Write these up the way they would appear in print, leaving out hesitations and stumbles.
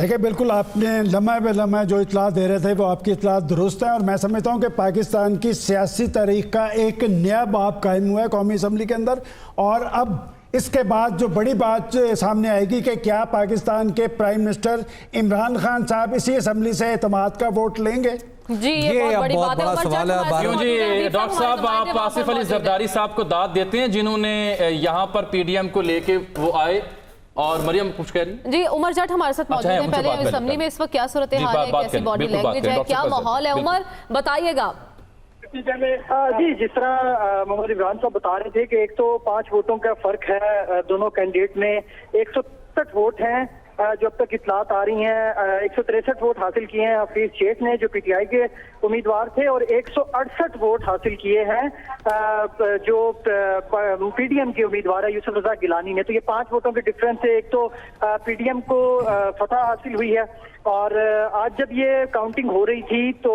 دیکھیں بالکل آپ نے لمحہ بے لمحہ جو اطلاع دے رہے تھے وہ آپ کی اطلاع درست ہیں، اور میں سمجھتا ہوں کہ پاکستان کی سیاسی تاریخ کا ایک نیا باب قائم ہوا ہے قومی اسمبلی کے اندر. اور اب اس کے بعد جو بڑی بات سامنے آئے گی کہ کیا پاکستان کے پرائم منسٹر عمران خان صاحب اسی اسمبلی سے اعتماد کا ووٹ لیں گے؟ جی یہ بہت بڑا سوال ہے. جی ڈاکٹر صاحب، آپ آصف علی زرداری صاحب کو داد دیتے ہیں جنہوں نے یہاں پر پی ڈی ایم کو لے کے وہ آئے، اور مریم کچھ کہہ رہی ہیں؟ جی عمر جٹ ہمارے ساتھ موجود ہیں. پہلے اسمبلی میں اس وقت کیا صورتحال ہے، کیسی باڈی لینگویج ہے، کیا ماحول ہے، عمر بتائیے گا. جی جس طرح محمد عمران صاحب بتا رہے تھے کہ 105 ووٹوں کا فرق ہے دونوں کینڈیڈیٹ میں. 167 ووٹ ہیں جو اب تک اطلاعات آ رہی ہیں. 163 ووٹ حاصل کیے ہیں حفیظ شیخ نے جو پی ٹی آئی کے امیدوار تھے، اور 168 ووٹ حاصل کیے ہیں جو پی ڈی ایم کے امیدوار ہے یوسف رضا گیلانی نے. تو یہ 5 ووٹوں کے ڈفرینس سے ایک تو پی ڈی ایم کو فتح حاصل ہوئی ہے. اور آج جب یہ کاؤنٹنگ ہو رہی تھی تو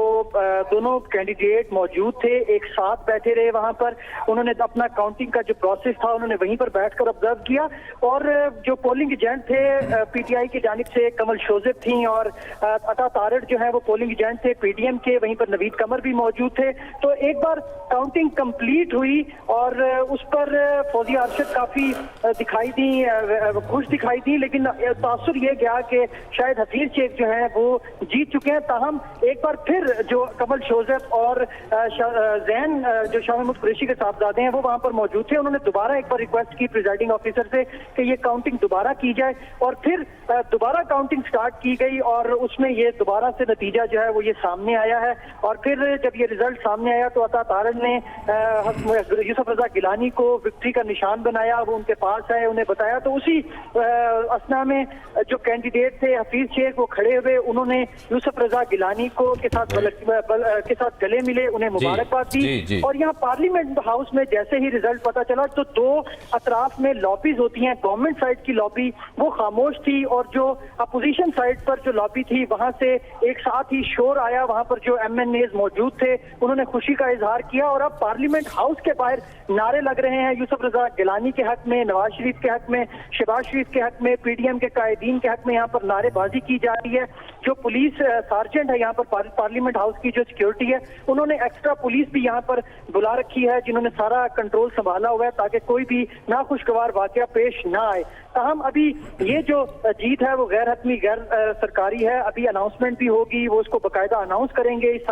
دونوں کینڈیڈیٹ موجود تھے، ایک ساتھ بیٹھے رہے وہاں پر. انہوں نے اپنا کاؤنٹنگ کا جو پروسیس تھا انہوں نے وہیں پر بیٹھ کر آبزرو کیا. اور جو پولنگ ایجنٹ تھے پی ٹی آئی کی جانب سے کمل شوزب تھیں، اور عطا تارڑ جو ہے وہ پولنگ ایجنٹ تھے پی ڈی ایم کے. وہیں پر نوید قمر بھی موجود تھے. تو ایک بار کاؤنٹنگ کمپلیٹ ہوئی اور اس پر فوزیہ ارشد کافی دکھائی دی، خوش دکھائی دی، لیکن تاثر یہ گیا کہ شاید حفیظ شیخ جو ہیں وہ جیت چکے ہیں. تاہم ایک بار پھر جو کمل شوزب اور زین جو شاہ محمود قریشی کے صاحبزادے ہیں وہ وہاں پر موجود تھے. انہوں نے دوبارہ ایک بار ریکویسٹ کی پریزائڈنگ آفیسر سے کہ یہ کاؤنٹنگ دوبارہ کی جائے، اور پھر دوبارہ کاؤنٹنگ سٹارٹ کی گئی، اور اس میں یہ دوبارہ سے نتیجہ جو ہے وہ یہ سامنے آیا ہے. اور پھر جب یہ رزلٹ سامنے آیا تو عطا تارڑ نے یوسف رضا گیلانی کو وکٹری کا نشان بنایا. وہ ان کے پاس آئے، انہیں بتایا. تو اسی اثنا میں جو کینڈیڈیٹ تھے حفیظ شیخ وہ کھڑے ہوئے، انہوں نے یوسف رضا گیلانی کو کے ساتھ گلے ملے، انہیں مبارکباد دی. اور یہاں پارلیمنٹ ہاؤس میں جیسے ہی رزلٹ پتا چلا تو دو اطراف میں لابیز ہوتی ہیں. گورنمنٹ سائڈ کی لابی وہ خاموش تھی، اور جو اپوزیشن سائڈ پر جو لابی تھی وہاں سے ایک ساتھ ہی شور آیا. وہاں پر جو ایم این ایز موجود تھے انہوں نے خوشی کا اظہار کیا. اور اب پارلیمنٹ ہاؤس کے باہر نعرے لگ رہے ہیں یوسف رضا گیلانی کے حق میں، نواز شریف کے حق میں، شہباز شریف کے حق میں، پی ڈی ایم کے قائدین کے حق میں. یہاں پر نعرے بازی کی جا رہی ہے. جو پولیس سارجنٹ ہے یہاں پر پارلیمنٹ ہاؤس کی جو سیکیورٹی ہے، انہوں نے ایکسٹرا پولیس بھی یہاں پر بلا رکھی ہے جنہوں نے سارا کنٹرول سنبھالا ہوا ہے تاکہ کوئی بھی ناخوشگوار واقعہ پیش نہ آئے. تاہم ابھی یہ جو جیت ہے وہ غیر حتمی غیر سرکاری ہے. ابھی اناؤنسمنٹ بھی ہوگی، وہ اس کو باقاعدہ اناؤنس کریں گے اس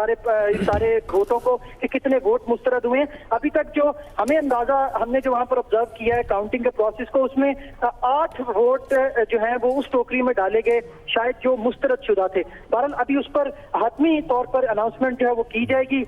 سارے ووٹوں کو کہ کتنے ووٹ مسترد ہوئے ہیں. ابھی تک جو ہمیں اندازہ ہم نے جو وہاں پر آبزرو کیا ہے کاؤنٹنگ کے پروسیس کو، اس میں 8 ووٹ جو ہیں وہ اس ٹوکری میں ڈالے گئے شاید جو مسترد شدہ تھے. بہرحال ابھی اس پر حتمی طور پر اناؤنسمنٹ جو ہے وہ کی جائے گی.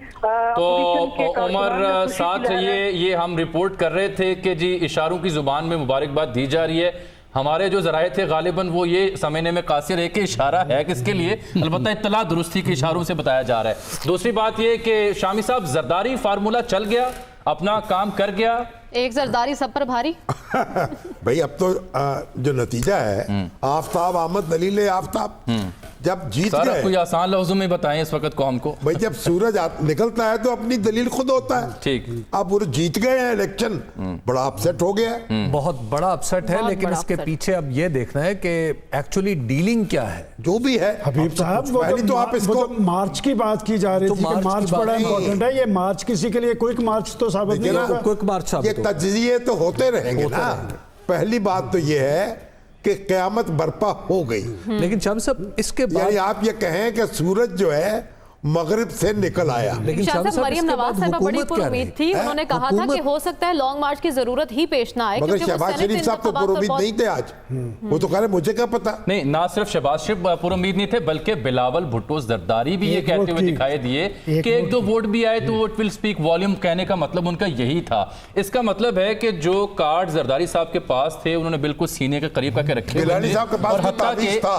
تو عمر ساتھ یہ ہم رپورٹ کر رہے تھے کہ جی اشاروں کی زبان میں مبارکباد دی جا رہی ہے. ہمارے جو ذرائع تھے غالباً وہ یہ سمجھنے میں قاصر ہے کہ اشارہ ہے کس کے لیے. البتہ اطلاع درست تھی کہ اشاروں سے بتایا جا رہا ہے. دوسری بات یہ کہ شامی صاحب زرداری فارمولہ چل گیا، اپنا کام کر گیا. ایک زرداری سب پر بھاری. بھائی اب تو جو نتیجہ ہے آفتاب آمد دلیل آفتاب. جب جیت گئے، کوئی آسان لفظوں میں بتائیں اس وقت قوم کو. بھائی جب سورج نکلتا ہے تو اپنی دلیل خود ہوتا ہے. ٹھیک. اب وہ جیت گئے ہیں الیکشن، بڑا اپسیٹ ہو گیا ہے. بہت بڑا اپسیٹ ہے، لیکن اس کے پیچھے اب یہ دیکھنا ہے کہ ایکچولی ڈیلنگ کیا ہے جو بھی ہے. حبیب صاحب پہلی تو آپ اس کو مارچ کی بات کی جا رہی تھی کہ مارچ بڑا امپورٹنٹ ہے. یہ مارچ کسی کے لیے کوئک مارچ تو ثابت نہیں ہوگا. کوئک مارچ ثابت یہ تجزیے تو ہوتے رہیں گے نا. پہلی بات تو یہ ہے کہ قیامت برپا ہو گئی. لیکن شاہ صاحب اس کے بعد یعنی آپ یہ کہیں کہ سورج جو ہے مغرب سے نکل آیا. لیکن شاہ صاحب مریم نواز صاحبہ بڑی پر امید تھی. انہوں نے کہا تھا کہ ہو سکتا ہے لانگ مارچ کی ضرورت ہی پیش نہ آئے. مگر شہباز شریف صاحب تو پر امید نہیں تھے آج. وہ تو کہہ رہے مجھے کیا پتا. نہیں، نہ صرف شہباز شریف پر امید نہیں تھے بلکہ بلاول بھٹو زرداری بھی یہ کہتے ہوئے دکھائی دیے کہ 1-2 ووٹ بھی آئے تو ووٹ ول سپیک والیوم. کہنے کا مطلب ان کا یہی تھا. اس کا مطلب ہے کہ جو کارڈ زرداری صاحب کے پاس تھے انہوں نے بالکل سینے کے قریب کر کے رکھے. گیلانی صاحب کے پاس تعویذ تھا.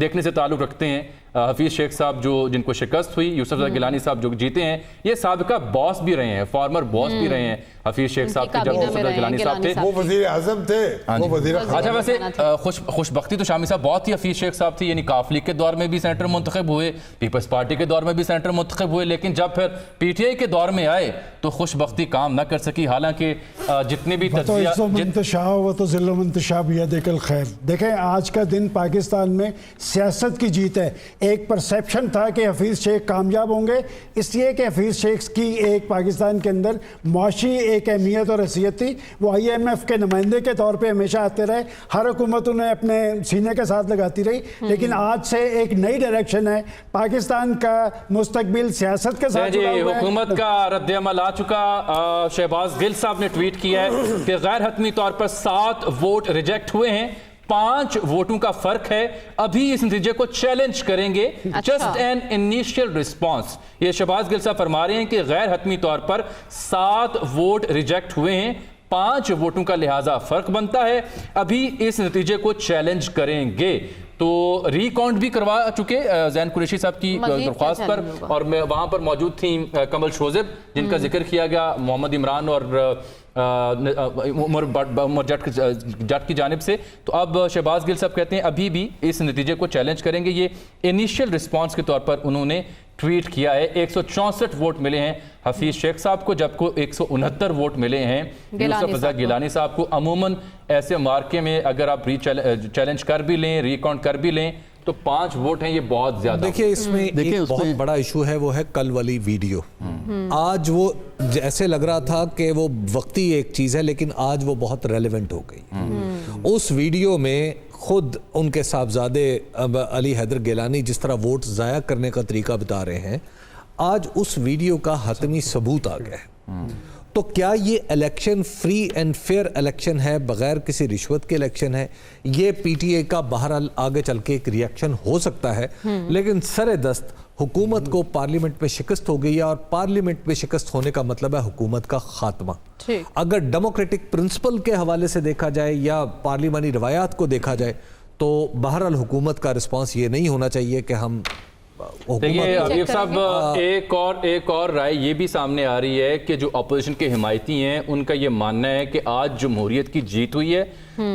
دیکھنے سے تعلق رکھتے ہیں. حفیظ شیخ صاحب جن کو شکست ہوئی, یوسف رضا گیلانی صاحب جو جیتے ہیں, یہ سابقہ باس بھی رہے ہیں, فارمر باس بھی رہے ہیں حفیظ شیخ صاحب کے, جب یوسف رضا گیلانی صاحب تھے وہ وزیر اعظم تھے, وہ وزیر. اچھا ویسے خوشبختی تو شامی صاحب بہت ہی حفیظ شیخ صاحب تھی, یعنی کاف لیگ کے دور میں بھی سینیٹر منتخب ہوئے, پیپلز پارٹی کے دور میں بھی سینیٹر منتخب ہوئے, لیکن جب پھر پی ٹی آئی کے دور میں آئے تو خوشبختی کام نہ کر سکی. حالانکہ جتنے بھی وہ تو ذل و منتشا بیدک الخیر. دیکھیں آج کا دن پاکستان میں سیاست کی جیت ہے. ایک پرسیپشن تھا کہ حفیظ شیخ کامیاب ہوں گے اس لیے کہ حفیظ شیخ کی ایک پاکستان کے اندر معاشی ایک اہمیت اور حیثیت تھی. وہ آئی ایم ایف کے نمائندے کے طور پہ ہمیشہ آتے رہے, ہر حکومت انہیں اپنے سینے کے ساتھ لگاتی رہی. لیکن آج سے ایک نئی ڈائریکشن ہے, پاکستان کا مستقبل سیاست کے ساتھ جڑا ہوا ہے. حکومت کا رد عمل آ چکا. شہباز گل صاحب نے ٹویٹ کیا ہے کہ غیر حتمی طور پر 7 ووٹ ریجیکٹ ہوئے ہیں, 5 ووٹوں کا فرق ہے, ابھی اس نتیجے کو چیلنج کریں گے. Just an initial response. یہ شہباز گل صاحب فرما رہے ہیں کہ غیر حتمی طور پر 7 ووٹ ریجیکٹ ہوئے ہیں, 5 ووٹوں کا لہٰذا فرق بنتا ہے, ابھی اس نتیجے کو چیلنج کریں گے. تو ری کاؤنٹ بھی کروا چکے زین قریشی صاحب کی درخواست پر, اور وہاں پر موجود تھیں کمل شوزب جن کا ذکر کیا گیا محمد عمران اور عمر جٹ کی جانب سے. تو اب شہباز گل صاحب کہتے ہیں ابھی بھی اس نتیجے کو چیلنج کریں گے. یہ انیشیل رسپانس کے طور پر انہوں نے ٹویٹ کیا ہے. 164 ووٹ ملے ہیں حفیظ شیخ صاحب کو, جبکہ 169 ووٹ ملے ہیں یوسف رضا گیلانی صاحب کو. عموماً ایسے مارکے میں اگر آپ چیلنج کر بھی لیں, ری کاؤنٹ کر بھی لیں, تو 5 ووٹ ہیں, یہ بہت زیادہ. دیکھیں اس میں ایک بہت بڑا ایشو ہے, وہ ہے کل والی ویڈیو. آج وہ جیسے لگ رہا تھا کہ وہ وقتی ایک چیز ہے, لیکن آج وہ بہت ریلیونٹ ہو گئی. اس ویڈیو میں خود ان کے صاحبزادے علی حیدر گیلانی جس طرح ووٹ ضائع کرنے کا طریقہ بتا رہے ہیں, آج اس ویڈیو کا حتمی ثبوت آ گیا ہے. تو کیا یہ election free and fair election ہے, بغیر کسی رشوت کے الیکشن ہے؟ یہ پی ٹی اے کا بہرحال آگے چل کے ایک ریئیکشن ہو سکتا ہے, لیکن سر دست حکومت کو پارلیمنٹ میں شکست ہو گئی ہے, اور پارلیمنٹ میں شکست ہونے کا مطلب ہے حکومت کا خاتمہ. اگر ڈیموکریٹک پرنسپل کے حوالے سے دیکھا جائے یا پارلیمانی روایات کو دیکھا جائے تو بہرحال حکومت کا رسپانس یہ نہیں ہونا چاہیے کہ ہم. دیکھیے عبیب صاحب, ایک اور رائے یہ بھی سامنے آ رہی ہے کہ جو اپوزیشن کے حمایتی ہیں ان کا یہ ماننا ہے کہ آج جمہوریت کی جیت ہوئی ہے.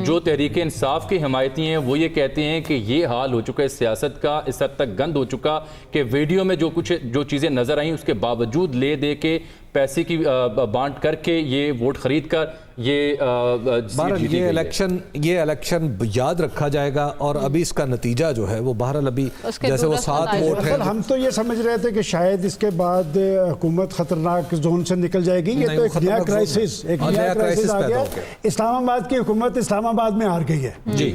جو تحریک انصاف کے حمایتی ہیں وہ یہ کہتے ہیں کہ یہ حال ہو چکا ہے سیاست کا, اس حد تک گند ہو چکا کہ ویڈیو میں جو چیزیں نظر آئیں اس کے باوجود لے دے کے پیسے کی بانٹ کر کے یہ ووٹ خرید کر یہ الیکشن یاد رکھا جائے گا. اور ابھی اس کا نتیجہ جو ہے وہ بہرحال ابھی جیسے وہ 7 ووٹ ہیں, ہم تو یہ سمجھ رہے تھے کہ شاید اس کے بعد حکومت خطرناک زون سے نکل جائے گی. یہ تو ایک نیا کرائسس آ گیا. اسلام آباد کی حکومت اسلام آباد میں ہار گئی ہے.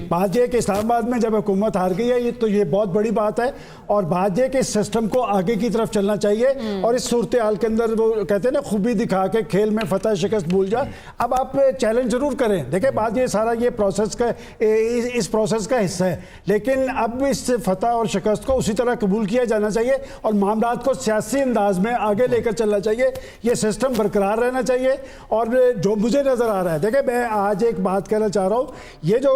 بات یہ کہ اسلام آباد میں جب حکومت ہار گئی ہے تو یہ بہت بڑی بات ہے, اور بات یہ کہ اس سسٹم کو آگے کی طرف چلنا چاہیے. اور اس صورتحال کے اندر وہ کہتے ہیں نا خوبی دکھا کے کھیل میں فتح شکست بھول جا. اب آپ چیلنج ضرور کریں, دیکھیں بات یہ سارا یہ اس پروسیس کا حصہ ہے, لیکن اب اس فتح اور شکست کو اسی طرح قبول کیا جانا چاہیے اور معاملات کو سیاسی انداز میں آگے لے کر چلنا چاہیے. یہ سسٹم برقرار رہنا چاہیے. اور جو مجھے نظر آ رہا ہے, دیکھیں میں آج ایک بات کہنا چاہ رہا ہوں, یہ جو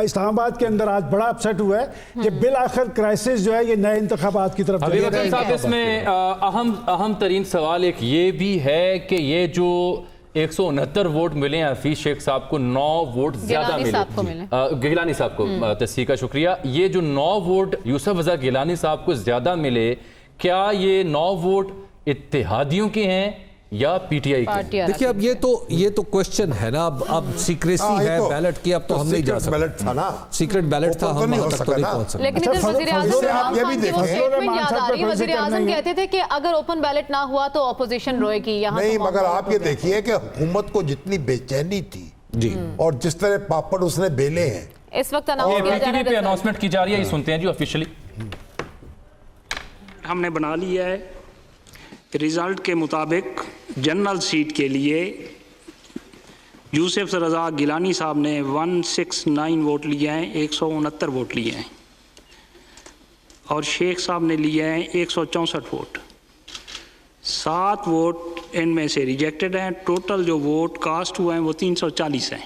اسلام آباد کے اندر آج بڑا اپسیٹ ہوا ہے, یہ بالآخر کرائسس جو ہے یہ نئے انتخابات کی طرف جا رہا ہے. صاحب اس میں اہم ترین سوال ایک یہ بھی ہے کہ یہ جو 169 ووٹ ملے ہیں حفیظ شیخ صاحب کو, 9 ووٹ زیادہ ملے گیلانی صاحب کو, تصحیح کا شکریہ. یہ جو 9 ووٹ یوسف رضا گیلانی صاحب کو زیادہ ملے, کیا یہ 9 ووٹ اتحادیوں کے ہیں یا پی ٹی آئی کی؟ دیکھیں اب یہ تو کوشچن ہے نا, اب سیکریسی ہے بیلٹ کی, اب تو ہم نہیں جا سکتے. بیلٹ تھا نا, سیکرٹ بیلٹ تھا, ہم وہاں تک تو نہیں پہنچ سکتے. لیکن وزیر اعظم کہتے تھے کہ اگر اوپن بیلٹ نہ ہوا تو اپوزیشن روئے گی. نہیں, مگر آپ یہ دیکھیے کہ حکومت کو جتنی بے چینی تھی اور جس طرح پاپڑ اس نے بیلے ہیں, اس وقت اناؤنسمنٹ کی جا رہی ہے, یہ سنتے ہیں جی آفیشلی. ہم نے بنا لیا ہے ریزلٹ کے مطابق جنرل سیٹ کے لیے یوسف رضا گیلانی صاحب نے 169 ووٹ لیے ہیں, 169 ووٹ لیے ہیں, اور شیخ صاحب نے لیے ہیں 164 ووٹ. 7 ووٹ ان میں سے ریجیکٹڈ ہیں. ٹوٹل جو ووٹ کاسٹ ہوئے ہیں وہ 340 ہیں.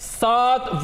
7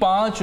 5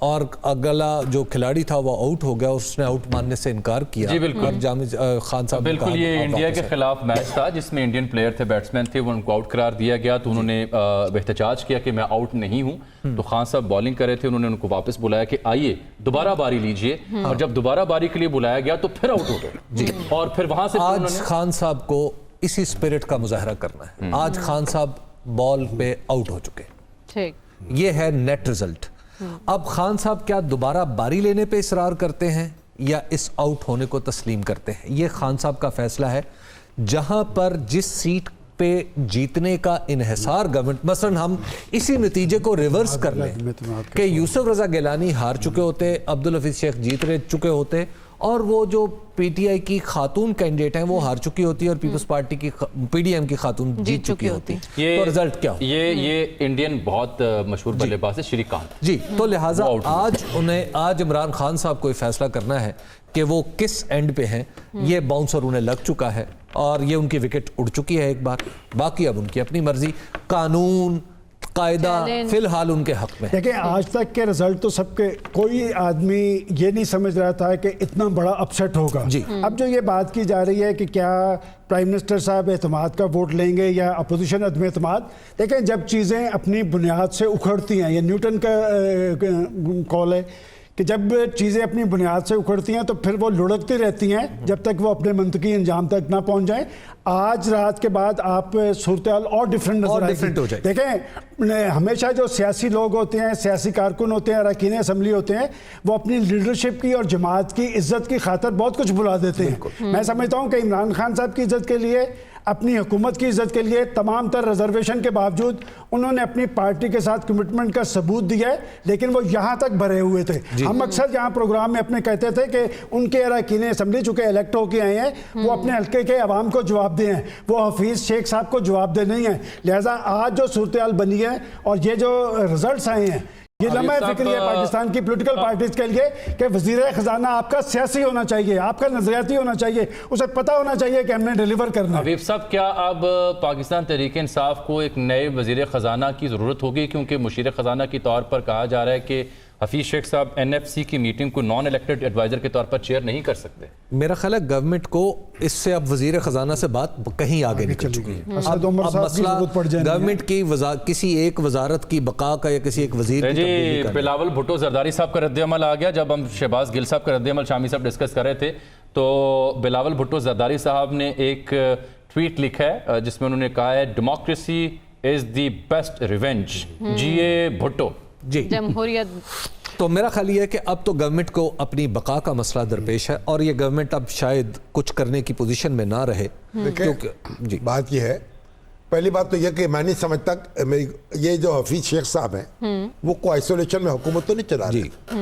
اور اگلا جو کھلاڑی تھا وہ آؤٹ ہو گیا، اس نے آؤٹ ماننے سے انکار کیا. جی بالکل. اور جامع خان صاحب بالکل یہ انڈیا کے خلاف میچ تھا جس میں انڈین پلیئر تھے، بیٹسمین تھے، وہ ان کو آؤٹ قرار دیا گیا تو انہوں نے احتجاج کیا کہ میں آؤٹ نہیں ہوں. تو خان صاحب بالنگ کر رہے تھے، انہوں نے ان کو واپس بلایا کہ آئیے دوبارہ باری لیجئے، اور جب دوبارہ باری کے لیے بلایا گیا تو پھر آؤٹ ہو گئے. جی. اور پھر وہاں سے آج خان صاحب کو اسی اسپرٹ کا مظاہرہ کرنا ہے. آج خان صاحب بال پہ آؤٹ ہو چکے، یہ ہے نیٹ ریزلٹ. اب خان صاحب کیا دوبارہ باری لینے پہ اصرار کرتے ہیں یا اس آؤٹ ہونے کو تسلیم کرتے ہیں؟ یہ خان صاحب کا فیصلہ ہے. جہاں پر جس سیٹ پہ جیتنے کا انحصار گورنمنٹ، مثلا ہم اسی نتیجے کو ریورس کر لیں کہ یوسف رضا گیلانی ہار چکے ہوتے، عبدالحفیظ شیخ جیت چکے ہوتے، اور وہ جو پی ٹی آئی کی خاتون کینڈیڈیٹ ہیں وہ ہار چکی ہوتی ہے، اور پیپلز پارٹی کی پی ڈی ایم کی خاتون جیت چکی ہوتی. تو رزلٹ کیا ہو؟ یہ انڈین بہت مشہور بلے باز ہے شری کانت جی. تو لہٰذا آج عمران خان صاحب کو یہ فیصلہ کرنا ہے کہ وہ کس اینڈ پہ ہیں. یہ باؤنسر انہیں لگ چکا ہے اور یہ ان کی وکٹ اڑ چکی ہے ایک بار. باقی اب ان کی اپنی مرضی، قانون قاعدہ فی الحال ان کے حق میں. دیکھیں آج تک کے رزلٹ تو سب کے، کوئی آدمی یہ نہیں سمجھ رہا تھا کہ اتنا بڑا اپسیٹ ہوگا. جی. اب جو یہ بات کی جا رہی ہے کہ کیا پرائم منسٹر صاحب اعتماد کا ووٹ لیں گے یا اپوزیشن عدم اعتماد، دیکھیں جب چیزیں اپنی بنیاد سے اکھڑتی ہیں، یہ نیوٹن کا کال ہے کہ جب چیزیں اپنی بنیاد سے اکھڑتی ہیں تو پھر وہ لڑکتی رہتی ہیں جب تک وہ اپنے منطقی انجام تک نہ پہنچ جائیں. آج رات کے بعد آپ صورتحال اور ڈیفرنٹ نظر آئے گی. دیکھیں ہمیشہ جو سیاسی لوگ ہوتے ہیں، سیاسی کارکن ہوتے ہیں، اراکین اسمبلی ہوتے ہیں، وہ اپنی لیڈرشپ کی اور جماعت کی عزت کی خاطر بہت کچھ بلا دیتے ہیں. میں سمجھتا ہوں کہ عمران خان صاحب کی عزت کے لیے، اپنی حکومت کی عزت کے لیے، تمام تر ریزرویشن کے باوجود انہوں نے اپنی پارٹی کے ساتھ کمٹمنٹ کا ثبوت دیا ہے، لیکن وہ یہاں تک بھرے ہوئے تھے. ہم اکثر یہاں پروگرام میں اپنے کہتے تھے کہ ان کے اراکین اسمبلی چونکہ الیکٹ ہو کے آئے ہیں، وہ اپنے حلقے کے عوام کو جواب دے ہیں، وہ حفیظ شیخ صاحب کو جواب دے نہیں ہیں. لہٰذا آج جو صورتحال بنی ہے اور یہ جو رزلٹس آئے ہیں، یہ لمحہ فکری ہے پاکستان کی پولیٹیکل پارٹیز کے لیے کہ وزیر خزانہ آپ کا سیاسی ہونا چاہیے، آپ کا نظریاتی ہونا چاہیے، اسے پتہ ہونا چاہیے کہ ہم نے ڈیلیور کرنا ہے. حبیب صاحب کیا اب پاکستان تحریک انصاف کو ایک نئے وزیر خزانہ کی ضرورت ہوگی؟ کیونکہ مشیر خزانہ کے طور پر کہا جا رہا ہے کہ حفیظ شیخ صاحب این ایف سی کی میٹنگ کو نان الیکٹڈ ایڈوائزر کے طور پر چیئر نہیں کر سکتے. میرا خیال ہے گورنمنٹ کو اس سے اب وزیر خزانہ سے بات کہیں آگے نکل چکی ہے. اب مسئلہ گورنمنٹ کی کسی ایک وزارت کی بقا کا یا کسی ایک وزیر کی تبدیلی کا. بلاول بھٹو زرداری صاحب کا رد عمل آ گیا. جب ہم شہباز گل صاحب کا رد عمل شامی صاحب ڈسکس کر رہے تھے تو بلاول بھٹو زرداری صاحب نے ایک ٹویٹ لکھا ہے جس میں انہوں نے کہا ہے democracy is the best revenge. Z A Bhutto. جی جمہوریت. تو میرا خیال یہ ہے کہ اب تو گورنمنٹ کو اپنی بقا کا مسئلہ درپیش ہے اور یہ گورنمنٹ اب شاید کچھ کرنے کی پوزیشن میں نہ رہے. جی بات یہ ہے، پہلی بات تو یہ کہ میں نہیں سمجھتا یہ جو حفیظ شیخ صاحب ہیں وہ کوئی آئسولیشن میں حکومت تو نہیں چلا رہے.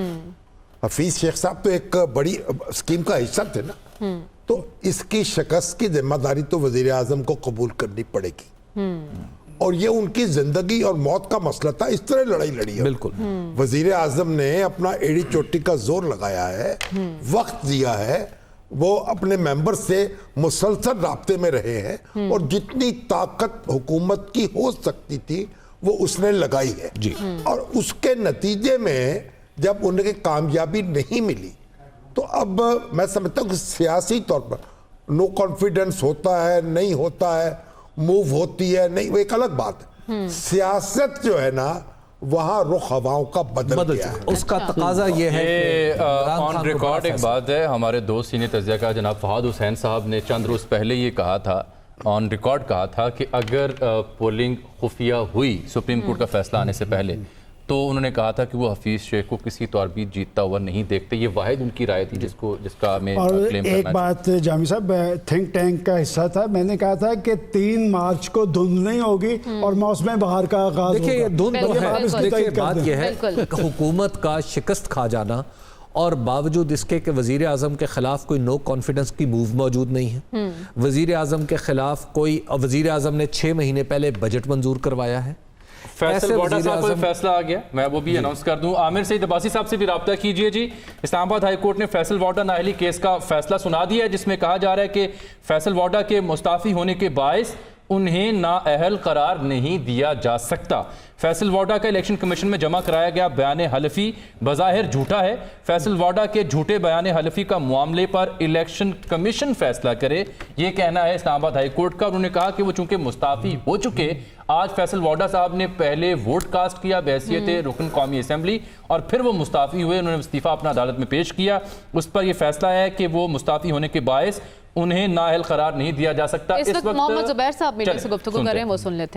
حفیظ شیخ صاحب تو ایک بڑی اسکیم کا حصہ تھے نا، تو اس کی شکست کی ذمہ داری تو وزیر اعظم کو قبول کرنی پڑے گی. اور یہ ان کی زندگی اور موت کا مسئلہ تھا، اس طرح لڑائی لڑی ہے. بالکل. وزیر اعظم نے اپنا ایڑی چوٹی کا زور لگایا ہے، وقت دیا ہے، وہ اپنے ممبر سے مسلسل رابطے میں رہے ہیں اور جتنی طاقت حکومت کی ہو سکتی تھی وہ اس نے لگائی ہے. جی. اور اس کے نتیجے میں جب ان کی کامیابی نہیں ملی تو اب میں سمجھتا ہوں کہ سیاسی طور پر نو کانفیڈنس ہوتا ہے، نہیں ہوتا ہے، موو ہوتی ہے نہیں، وہ ایک الگ بات ہے. سیاست جو ہے نا وہاں رخ ہواؤں کا بدل گیا ہے. اس کا تقاضا یہ ہے کہ آن ریکارڈ ایک بات ہے، ہمارے دوست سینئر تجزیہ کار جناب فہد حسین صاحب نے چند روز پہلے یہ کہا تھا، آن ریکارڈ کہا تھا کہ اگر پولنگ خفیہ ہوئی سپریم کورٹ کا فیصلہ آنے سے پہلے تو انہوں نے کہا تھا کہ وہ حفیظ شیخ کو کسی طور بھی جیتتا ہوا نہیں دیکھتے. یہ واحد ان کی رائے تھی جس کا میں کلیم کرنا. ایک بات جامی صاحب، تھنک ٹینک کا حصہ تھا، میں نے کہا تھا کہ 3 مارچ کو دھند نہیں ہوگی اور موسم بہار کا آغاز ہوگا. دیکھیں بات یہ ہے حکومت کا شکست کھا جانا اور باوجود اس کے کہ وزیر اعظم کے خلاف کوئی نو کانفیڈنس کی موو موجود نہیں ہے. وزیر اعظم کے خلاف وزیر اعظم نے 6 مہینے پہلے بجٹ منظور کروایا ہے. فیصل واڈا صاحب کو فیصلہ آ گیا، میں وہ بھی اناؤنس کر دوں. عامر سعید عباسی صاحب سے بھی رابطہ کیجئے. جی اسلام آباد ہائی کورٹ نے فیصل واڈا نااہلی کیس کا فیصلہ سنا دیا ہے جس میں کہا جا رہا ہے کہ فیصل واڈا کے مستعفی ہونے کے باعث انہیں نااہل قرار نہیں دیا جا سکتا۔ فیصل واڈا کا الیکشن کمیشن میں جمع کرایا گیا بیان حلفی بظاہر جھوٹا ہے۔ فیصل واڈا کے جھوٹے بیان حلفی کا معاملے پر الیکشن کمیشن فیصلہ کرے، یہ کہنا ہے اسلام آباد ہائی کورٹ کا۔ انہوں نے کہا کہ وہ چونکہ مستعفی ہو چکے، آج فیصل واڈا صاحب نے پہلے ووٹ کاسٹ کیا بحیثیت رکن قومی اسمبلی، اور پھر وہ مستعفی ہوئے، انہوں نے استعفیٰ اپنا عدالت میں پیش کیا، اس پر یہ فیصلہ ہے کہ وہ مستعفی ہونے کے باعث انہیں نااہل قرار نہیں دیا جا سکتا۔ اس وقت محمد زبیر صاحب میڈیا سے گفتگو کر رہے ہیں، وہ سن لیتے ہیں۔